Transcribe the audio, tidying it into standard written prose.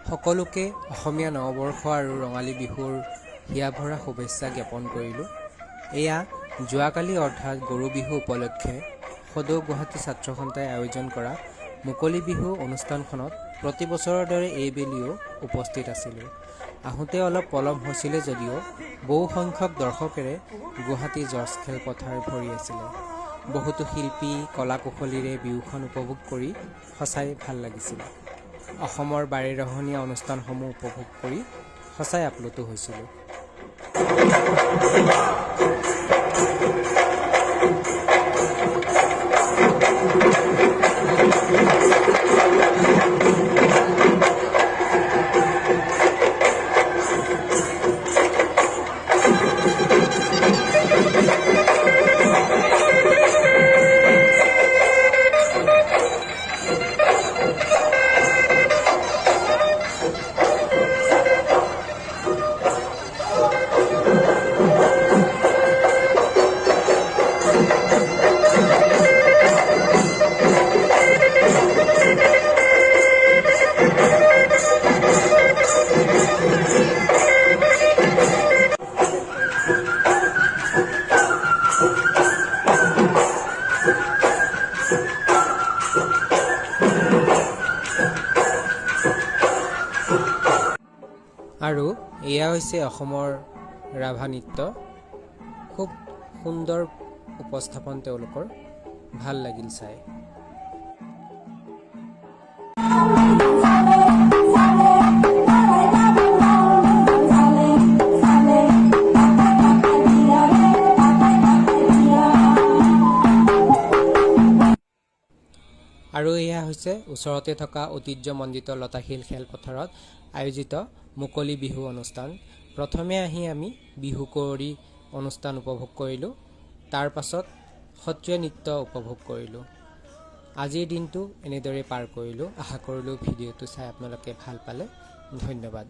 সকলোকে অসমীয়া নৱবৰ্ষ আৰু ৰঙালী বিহুৰ হিয়াভৰা শুভেচ্ছা জ্ঞাপন কৰিলোঁ। এয়া যোৱাকালি অৰ্থাৎ গৰু বিহু উপলক্ষে সদৌ গুৱাহাটী ছাত্ৰ সন্থাই আয়োজন কৰা মুকলি বিহু অনুষ্ঠানখনত প্ৰতি বছৰৰ দৰে এইবেলিও উপস্থিত আছিলোঁ। আহোঁতে অলপ পলম হৈছিলে যদিও বহু সংখ্যক দৰ্শকেৰে গুৱাহাটী জৰ্জ খেলপথাৰ ভৰি আছিলে। বহুতো শিল্পী কলা কুশলীৰে বিহুখন উপভোগ কৰি সঁচাই ভাল লাগিছিল। অসমৰ বাৰেৰহণীয়া অনুষ্ঠানসমূহ উপভোগ কৰি সঁচাই আপ্লুত হৈছিলোঁ। আৰু এয়া হৈছে অসমৰ ৰাভা নৃত্য। খুব সুন্দৰ উপস্থাপন তেওঁলোকৰ, ভাল লাগিল চাই। আৰু এয়া হৈছে ওচৰতে থকা ঐতিহ্যমণ্ডিত লতাশিল খেলপথাৰত আয়োজিত মুকলি বিহু অনুষ্ঠান। প্ৰথমে আহি আমি বিহু কুঁৱৰী অনুষ্ঠান উপভোগ কৰিলোঁ, তাৰ পাছত সত্ৰীয়া নৃত্য উপভোগ কৰিলোঁ। আজিৰ দিনটো এনেদৰে পাৰ কৰিলোঁ। আশা কৰিলোঁ ভিডিঅ'টো চাই আপোনালোকে ভাল পালে। ধন্যবাদ।